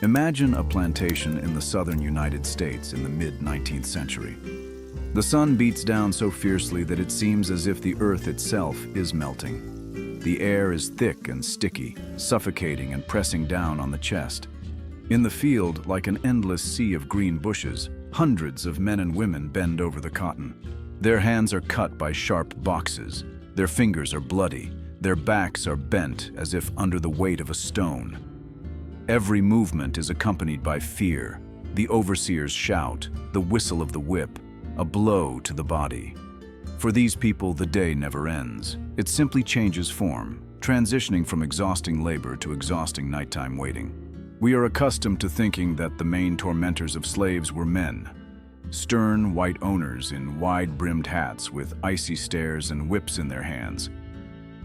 Imagine a plantation in the southern United States in the mid-19th century. The sun beats down so fiercely that it seems as if the earth itself is melting. The air is thick and sticky, suffocating and pressing down on the chest. In the field, like an endless sea of green bushes, hundreds of men and women bend over the cotton. Their hands are cut by sharp boxes. Their fingers are bloody. Their backs are bent as if under the weight of a stone. Every movement is accompanied by fear, the overseer's shout, the whistle of the whip, a blow to the body. For these people, the day never ends. It simply changes form, transitioning from exhausting labor to exhausting nighttime waiting. We are accustomed to thinking that the main tormentors of slaves were men, stern white owners in wide-brimmed hats with icy stares and whips in their hands.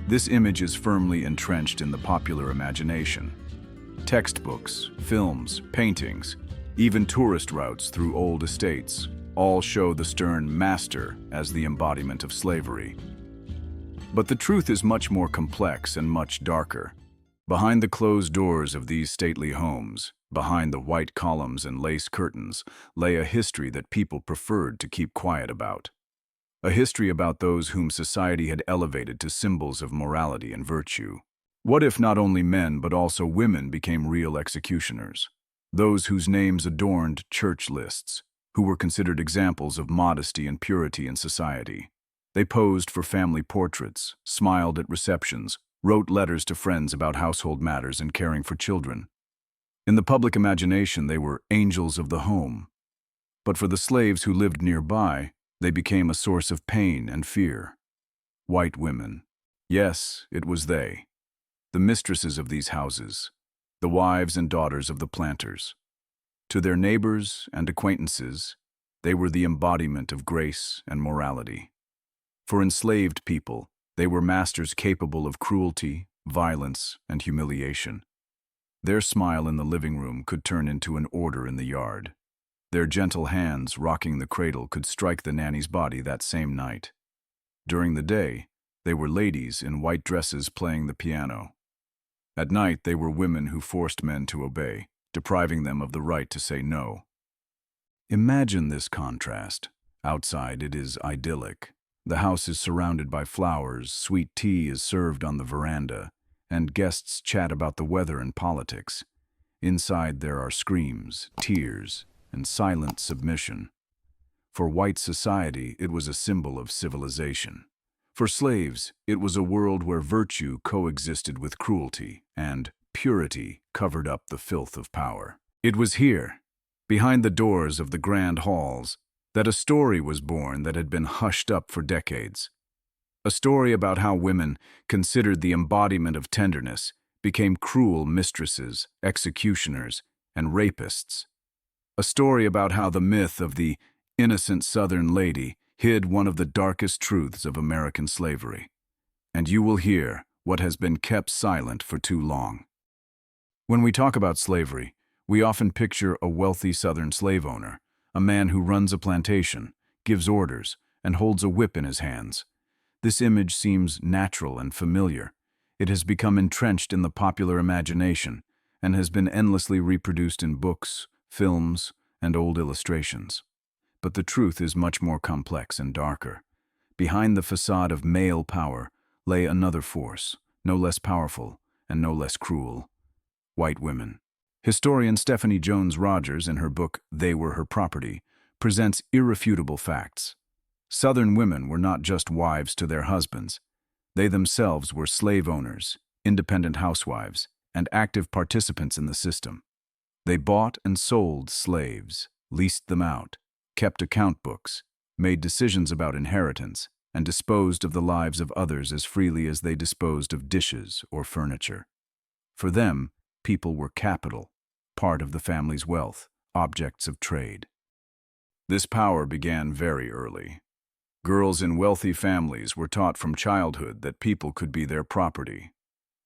This image is firmly entrenched in the popular imagination. Textbooks, films, paintings, even tourist routes through old estates all show the stern master as the embodiment of slavery. But the truth is much more complex and much darker. Behind the closed doors of these stately homes, behind the white columns and lace curtains, lay a history that people preferred to keep quiet about. A history about those whom society had elevated to symbols of morality and virtue. What if not only men but also women became real executioners? Those whose names adorned church lists, who were considered examples of modesty and purity in society. They posed for family portraits, smiled at receptions, wrote letters to friends about household matters and caring for children. In the public imagination, they were angels of the home. But for the slaves who lived nearby, they became a source of pain and fear. White women. Yes, it was they. The mistresses of these houses, the wives and daughters of the planters. To their neighbors and acquaintances, they were the embodiment of grace and morality. For enslaved people, they were masters capable of cruelty, violence, and humiliation. Their smile in the living room could turn into an order in the yard. Their gentle hands rocking the cradle could strike the nanny's body that same night. During the day, they were ladies in white dresses playing the piano. At night, they were women who forced men to obey, depriving them of the right to say no. Imagine this contrast. Outside, it is idyllic. The house is surrounded by flowers, sweet tea is served on the veranda, and guests chat about the weather and politics. Inside, there are screams, tears, and silent submission. For white society, it was a symbol of civilization. For slaves, it was a world where virtue coexisted with cruelty, and purity covered up the filth of power. It was here, behind the doors of the grand halls, that a story was born that had been hushed up for decades. A story about how women, considered the embodiment of tenderness, became cruel mistresses, executioners, and rapists. A story about how the myth of the innocent Southern lady hid one of the darkest truths of American slavery. And you will hear what has been kept silent for too long. When we talk about slavery, we often picture a wealthy Southern slave owner, a man who runs a plantation, gives orders, and holds a whip in his hands. This image seems natural and familiar. It has become entrenched in the popular imagination and has been endlessly reproduced in books, films, and old illustrations. But the truth is much more complex and darker. Behind the facade of male power lay another force, no less powerful and no less cruel: white women. Historian Stephanie Jones Rogers, in her book They Were Her Property, presents irrefutable facts. Southern women were not just wives to their husbands. They themselves were slave owners, independent housewives, and active participants in the system. They bought and sold slaves, leased them out, kept account books, made decisions about inheritance, and disposed of the lives of others as freely as they disposed of dishes or furniture. For them, people were capital, part of the family's wealth, objects of trade. This power began very early. Girls in wealthy families were taught from childhood that people could be their property.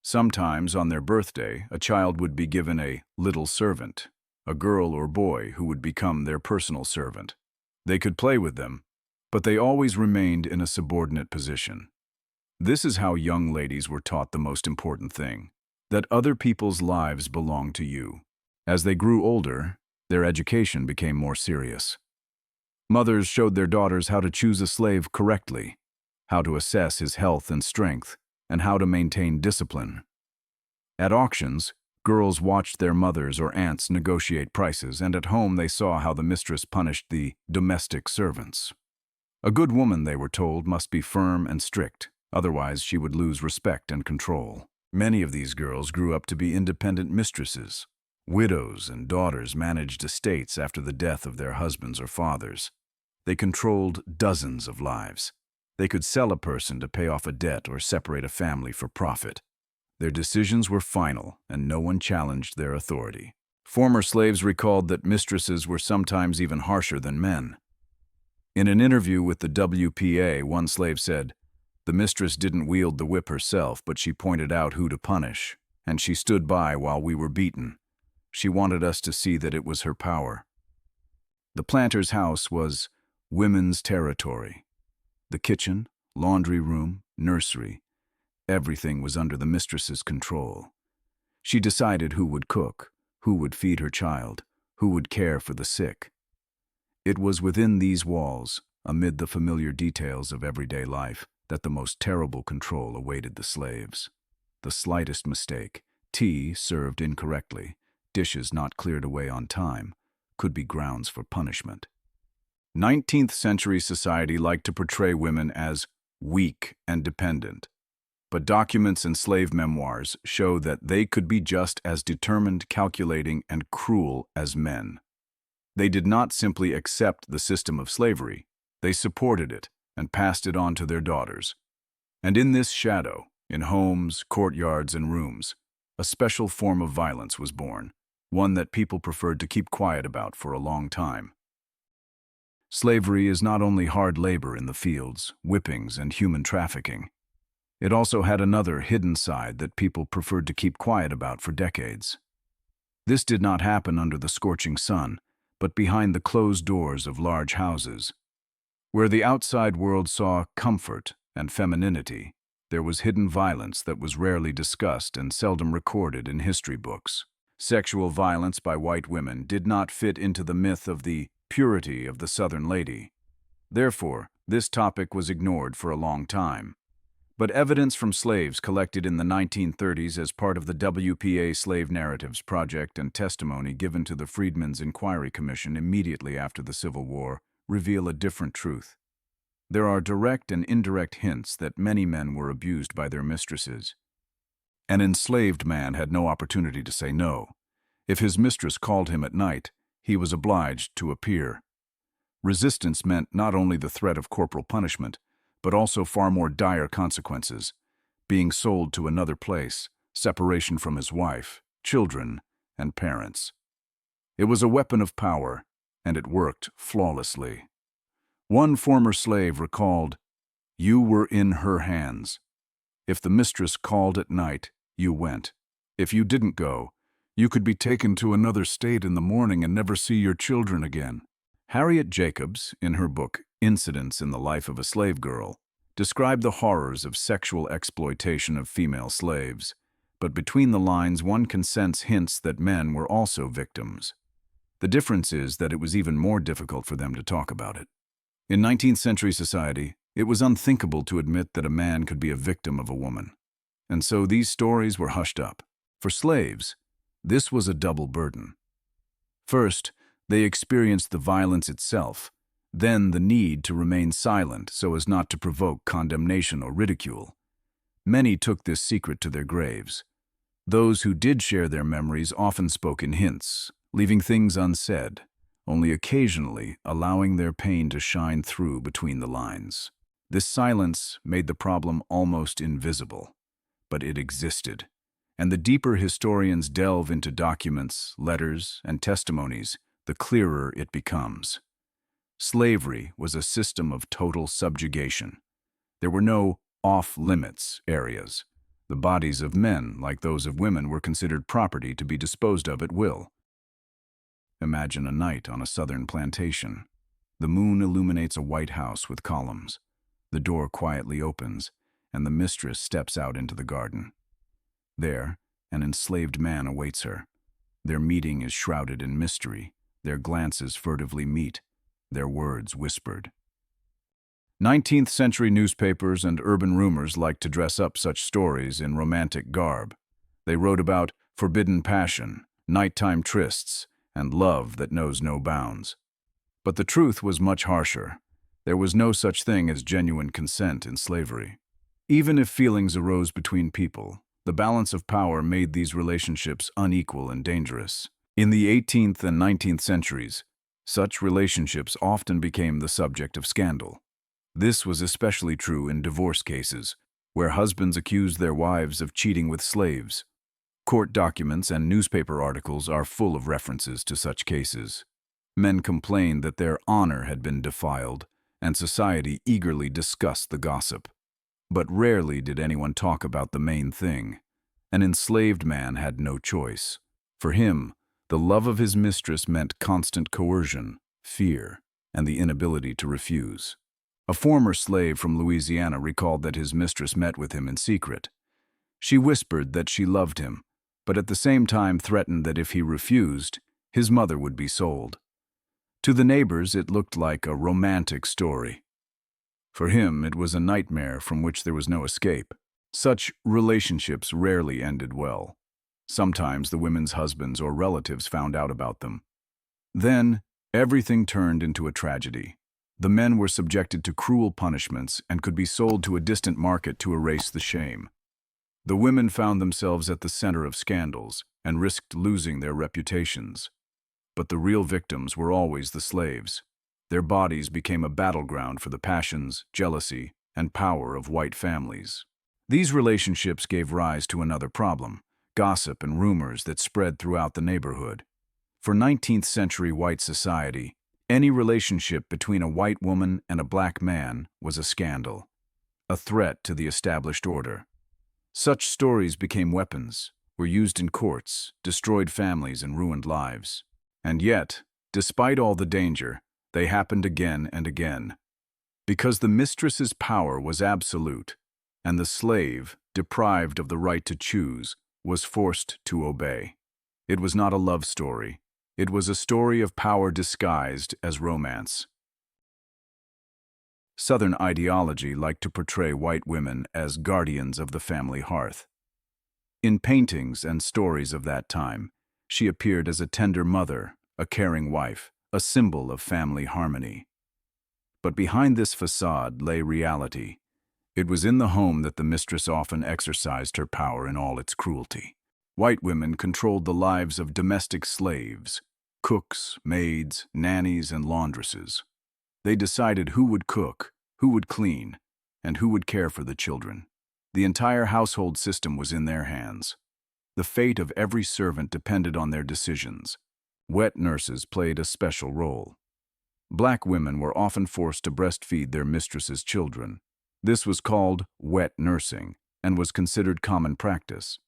Sometimes on their birthday, a child would be given a little servant, a girl or boy who would become their personal servant. They could play with them, but they always remained in a subordinate position. This is how young ladies were taught the most important thing: that other people's lives belong to you. As they grew older, their education became more serious. Mothers showed their daughters how to choose a slave correctly, how to assess his health and strength, and how to maintain discipline. At auctions, girls watched their mothers or aunts negotiate prices, and at home they saw how the mistress punished the domestic servants. A good woman, they were told, must be firm and strict, otherwise she would lose respect and control. Many of these girls grew up to be independent mistresses. Widows and daughters managed estates after the death of their husbands or fathers. They controlled dozens of lives. They could sell a person to pay off a debt or separate a family for profit. Their decisions were final, and no one challenged their authority. Former slaves recalled that mistresses were sometimes even harsher than men. In an interview with the WPA, one slave said, "The mistress didn't wield the whip herself, but she pointed out who to punish, and she stood by while we were beaten. She wanted us to see that it was her power." The planter's house was women's territory. The kitchen, laundry room, nursery, everything was under the mistress's control. She decided who would cook, who would feed her child, who would care for the sick. It was within these walls, amid the familiar details of everyday life, that the most terrible control awaited the slaves. The slightest mistake, tea served incorrectly, dishes not cleared away on time, could be grounds for punishment. 19th century society liked to portray women as weak and dependent, but documents and slave memoirs show that they could be just as determined, calculating, and cruel as men. They did not simply accept the system of slavery, they supported it and passed it on to their daughters. And in this shadow, in homes, courtyards, and rooms, a special form of violence was born, one that people preferred to keep quiet about for a long time. Slavery is not only hard labor in the fields, whippings, and human trafficking. It also had another hidden side that people preferred to keep quiet about for decades. This did not happen under the scorching sun, but behind the closed doors of large houses. Where the outside world saw comfort and femininity, there was hidden violence that was rarely discussed and seldom recorded in history books. Sexual violence by white women did not fit into the myth of the purity of the Southern lady. Therefore, this topic was ignored for a long time. But evidence from slaves collected in the 1930s as part of the WPA Slave Narratives Project and testimony given to the Freedmen's Inquiry Commission immediately after the Civil War reveal a different truth. There are direct and indirect hints that many men were abused by their mistresses. An enslaved man had no opportunity to say no. If his mistress called him at night, he was obliged to appear. Resistance meant not only the threat of corporal punishment, but also far more dire consequences: being sold to another place, separation from his wife, children, and parents. It was a weapon of power, and it worked flawlessly. One former slave recalled, "You were in her hands. If the mistress called at night, you went. If you didn't go, you could be taken to another state in the morning and never see your children again." Harriet Jacobs, in her book Incidents in the Life of a Slave Girl, described the horrors of sexual exploitation of female slaves, but between the lines one can sense hints that men were also victims. The difference is that it was even more difficult for them to talk about it. In 19th century society, it was unthinkable to admit that a man could be a victim of a woman, and so these stories were hushed up. For slaves, this was a double burden. First, they experienced the violence itself, then the need to remain silent so as not to provoke condemnation or ridicule. Many took this secret to their graves. Those who did share their memories often spoke in hints, leaving things unsaid, only occasionally allowing their pain to shine through between the lines. This silence made the problem almost invisible, but it existed, and the deeper historians delve into documents, letters, and testimonies, the clearer it becomes. Slavery was a system of total subjugation. There were no off-limits areas. The bodies of men, like those of women, were considered property to be disposed of at will. Imagine a night on a southern plantation. The moon illuminates a white house with columns. The door quietly opens, and the mistress steps out into the garden. There, an enslaved man awaits her. Their meeting is shrouded in mystery, their glances furtively meet, their words whispered. 19th century newspapers and urban rumors liked to dress up such stories in romantic garb. They wrote about forbidden passion, nighttime trysts, and love that knows no bounds. But the truth was much harsher. There was no such thing as genuine consent in slavery. Even if feelings arose between people, the balance of power made these relationships unequal and dangerous. In the 18th and 19th centuries, such relationships often became the subject of scandal. This was especially true in divorce cases, where husbands accused their wives of cheating with slaves. Court documents and newspaper articles are full of references to such cases. Men complained that their honor had been defiled, and society eagerly discussed the gossip. But rarely did anyone talk about the main thing. An enslaved man had no choice. For him, the love of his mistress meant constant coercion, fear, and the inability to refuse. A former slave from Louisiana recalled that his mistress met with him in secret. She whispered that she loved him, but at the same time threatened that if he refused, his mother would be sold. To the neighbors, it looked like a romantic story. For him, it was a nightmare from which there was no escape. Such relationships rarely ended well. Sometimes the women's husbands or relatives found out about them. Then, everything turned into a tragedy. The men were subjected to cruel punishments and could be sold to a distant market to erase the shame. The women found themselves at the center of scandals and risked losing their reputations. But the real victims were always the slaves. Their bodies became a battleground for the passions, jealousy, and power of white families. These relationships gave rise to another problem: gossip and rumors that spread throughout the neighborhood. For 19th century white society, any relationship between a white woman and a black man was a scandal, a threat to the established order. Such stories became weapons, were used in courts, destroyed families, and ruined lives. And yet, despite all the danger, they happened again and again. Because the mistress's power was absolute, and the slave, deprived of the right to choose, was forced to obey. It was not a love story. It was a story of power disguised as romance. Southern ideology liked to portray white women as guardians of the family hearth. In paintings and stories of that time, she appeared as a tender mother, a caring wife, a symbol of family harmony. But behind this facade lay reality. It was in the home that the mistress often exercised her power in all its cruelty. White women controlled the lives of domestic slaves, cooks, maids, nannies, and laundresses. They decided who would cook, who would clean, and who would care for the children. The entire household system was in their hands. The fate of every servant depended on their decisions. Wet nurses played a special role. Black women were often forced to breastfeed their mistresses' children. This was called wet nursing and was considered common practice.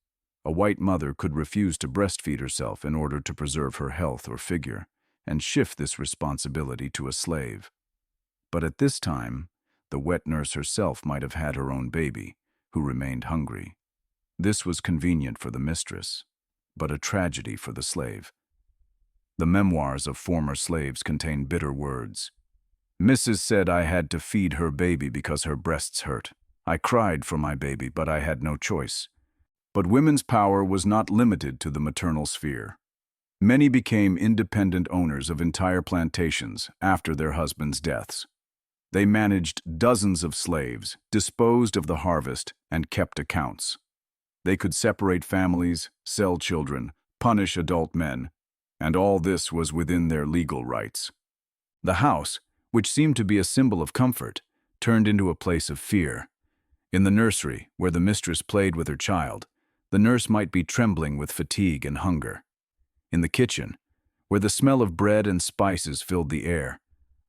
A white mother could refuse to breastfeed herself in order to preserve her health or figure, and shift this responsibility to a slave. But at this time, the wet nurse herself might have had her own baby, who remained hungry. This was convenient for the mistress, but a tragedy for the slave. The memoirs of former slaves contain bitter words. Mrs. said I had to feed her baby because her breasts hurt. I cried for my baby, but I had no choice. But women's power was not limited to the maternal sphere. Many became independent owners of entire plantations after their husbands' deaths. They managed dozens of slaves, disposed of the harvest, and kept accounts. They could separate families, sell children, punish adult men, and all this was within their legal rights. The house, which seemed to be a symbol of comfort, turned into a place of fear. In the nursery, where the mistress played with her child, the nurse might be trembling with fatigue and hunger. In the kitchen, where the smell of bread and spices filled the air,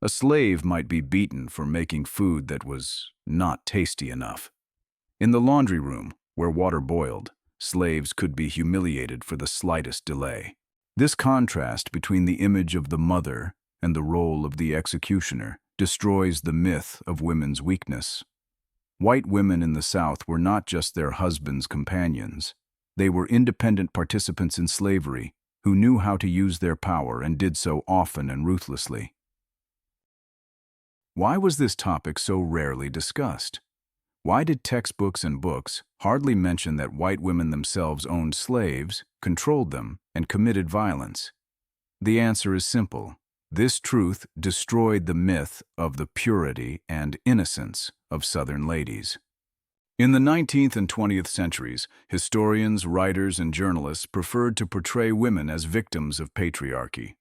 a slave might be beaten for making food that was not tasty enough. In the laundry room, where water boiled, slaves could be humiliated for the slightest delay. This contrast between the image of the mother and the role of the executioner destroys the myth of women's weakness. White women in the South were not just their husbands' companions. They were independent participants in slavery, who knew how to use their power and did so often and ruthlessly. Why was this topic so rarely discussed? Why did textbooks and books hardly mention that white women themselves owned slaves, controlled them, and committed violence? The answer is simple. This truth destroyed the myth of the purity and innocence of Southern ladies. In the 19th and 20th centuries, historians, writers, and journalists preferred to portray women as victims of patriarchy.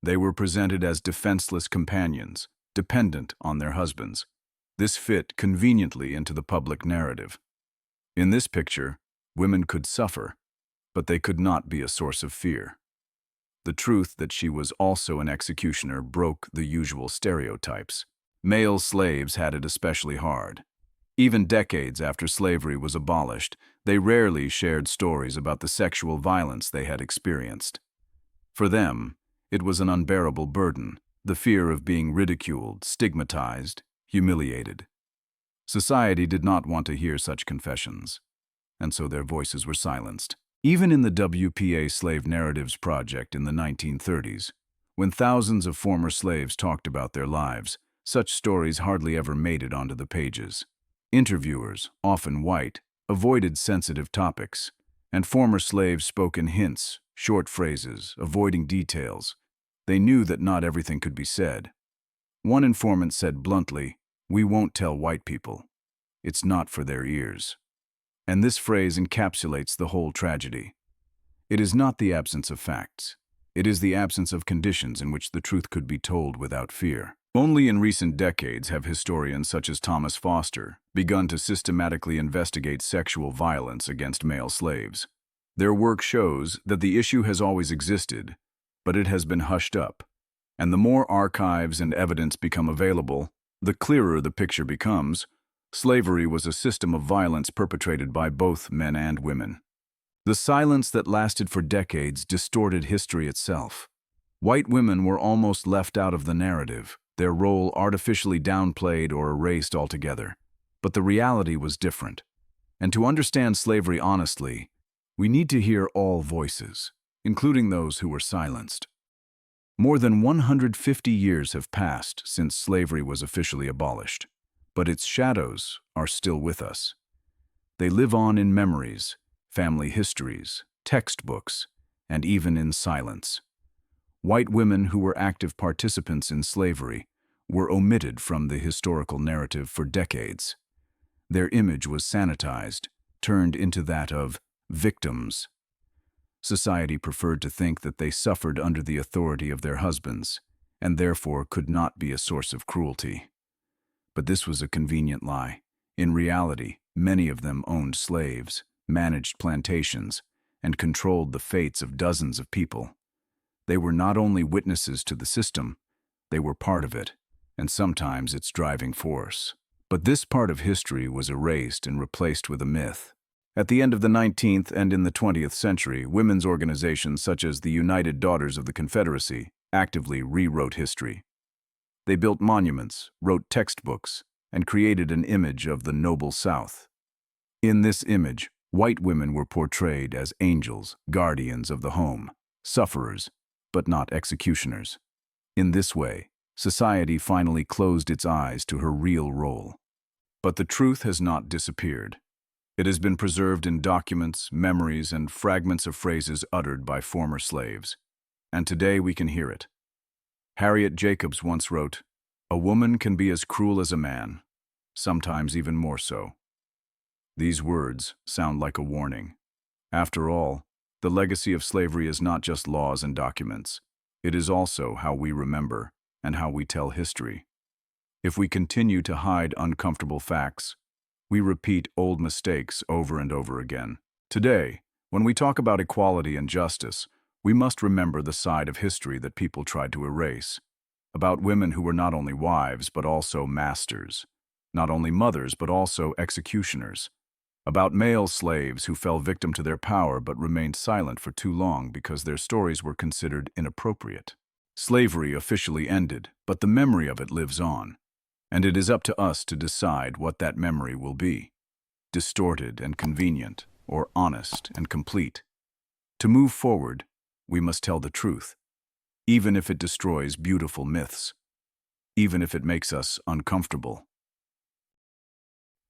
They were presented as defenseless companions, dependent on their husbands. This fit conveniently into the public narrative. In this picture, women could suffer, but they could not be a source of fear. The truth that she was also an executioner broke the usual stereotypes. Male slaves had it especially hard. Even decades after slavery was abolished, they rarely shared stories about the sexual violence they had experienced. For them, it was an unbearable burden, the fear of being ridiculed, stigmatized, humiliated. Society did not want to hear such confessions, and so their voices were silenced. Even in the WPA Slave Narratives Project in the 1930s, when thousands of former slaves talked about their lives, such stories hardly ever made it onto the pages. Interviewers, often white, avoided sensitive topics, and former slaves spoke in hints, short phrases, avoiding details. They knew that not everything could be said. One informant said bluntly, "We won't tell white people. It's not for their ears." And this phrase encapsulates the whole tragedy. It is not the absence of facts. It is the absence of conditions in which the truth could be told without fear. Only in recent decades have historians such as Thomas Foster begun to systematically investigate sexual violence against male slaves. Their work shows that the issue has always existed, but it has been hushed up. And the more archives and evidence become available, the clearer the picture becomes. Slavery was a system of violence perpetrated by both men and women. The silence that lasted for decades distorted history itself. White women were almost left out of the narrative, their role artificially downplayed or erased altogether. But the reality was different. And to understand slavery honestly, we need to hear all voices, including those who were silenced. More than 150 years have passed since slavery was officially abolished, but its shadows are still with us. They live on in memories, family histories, textbooks, and even in silence. White women who were active participants in slavery were omitted from the historical narrative for decades. Their image was sanitized, turned into that of victims. Society preferred to think that they suffered under the authority of their husbands, and therefore could not be a source of cruelty. But this was a convenient lie. In reality, many of them owned slaves, managed plantations, and controlled the fates of dozens of people. They were not only witnesses to the system, they were part of it, and sometimes its driving force. But this part of history was erased and replaced with a myth. At the end of the 19th and in the 20th century, women's organizations such as the United Daughters of the Confederacy actively rewrote history. They built monuments, wrote textbooks, and created an image of the noble South. In this image, white women were portrayed as angels, guardians of the home, sufferers, but not executioners. In this way, society finally closed its eyes to her real role. But the truth has not disappeared. It has been preserved in documents, memories, and fragments of phrases uttered by former slaves. And today we can hear it. Harriet Jacobs once wrote, "A woman can be as cruel as a man, sometimes even more so." These words sound like a warning. After all, the legacy of slavery is not just laws and documents. It is also how we remember and how we tell history. If we continue to hide uncomfortable facts, we repeat old mistakes over and over again. Today, when we talk about equality and justice, we must remember the side of history that people tried to erase. About women who were not only wives but also masters, not only mothers but also executioners. About male slaves who fell victim to their power but remained silent for too long because their stories were considered inappropriate. Slavery officially ended, but the memory of it lives on, and it is up to us to decide what that memory will be: distorted and convenient, or honest and complete. To move forward, we must tell the truth, even if it destroys beautiful myths, even if it makes us uncomfortable.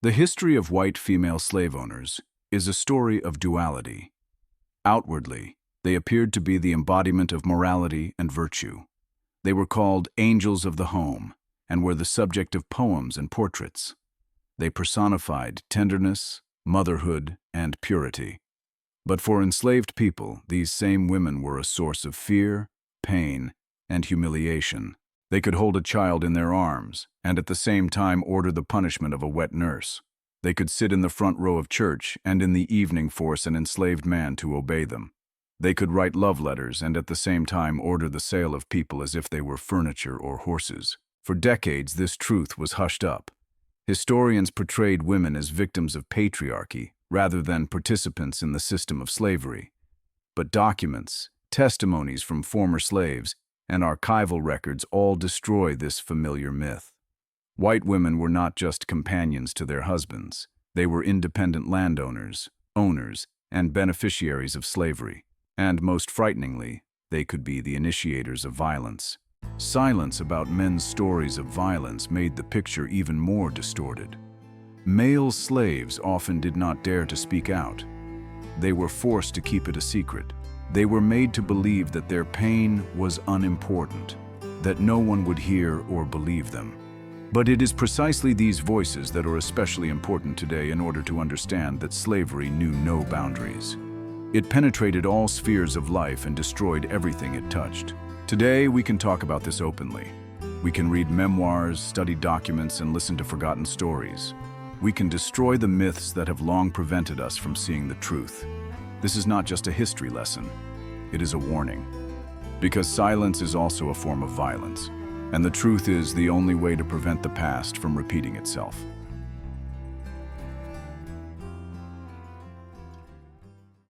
The history of white female slave owners is a story of duality. Outwardly, they appeared to be the embodiment of morality and virtue. They were called angels of the home and were the subject of poems and portraits. They personified tenderness, motherhood, and purity. But for enslaved people, these same women were a source of fear, pain, and humiliation. They could hold a child in their arms and at the same time order the punishment of a wet nurse. They could sit in the front row of church and in the evening force an enslaved man to obey them. They could write love letters and at the same time order the sale of people as if they were furniture or horses. For decades, this truth was hushed up. Historians portrayed women as victims of patriarchy rather than participants in the system of slavery. But documents, testimonies from former slaves, and archival records all destroy this familiar myth. White women were not just companions to their husbands. They were independent landowners, owners, and beneficiaries of slavery. And most frighteningly, they could be the initiators of violence. Silence about men's stories of violence made the picture even more distorted. Male slaves often did not dare to speak out. They were forced to keep it a secret. They were made to believe that their pain was unimportant, that no one would hear or believe them. But it is precisely these voices that are especially important today in order to understand that slavery knew no boundaries. It penetrated all spheres of life and destroyed everything it touched. Today, we can talk about this openly. We can read memoirs, study documents, and listen to forgotten stories. We can destroy the myths that have long prevented us from seeing the truth. This is not just a history lesson. It is a warning. Because silence is also a form of violence. And the truth is the only way to prevent the past from repeating itself.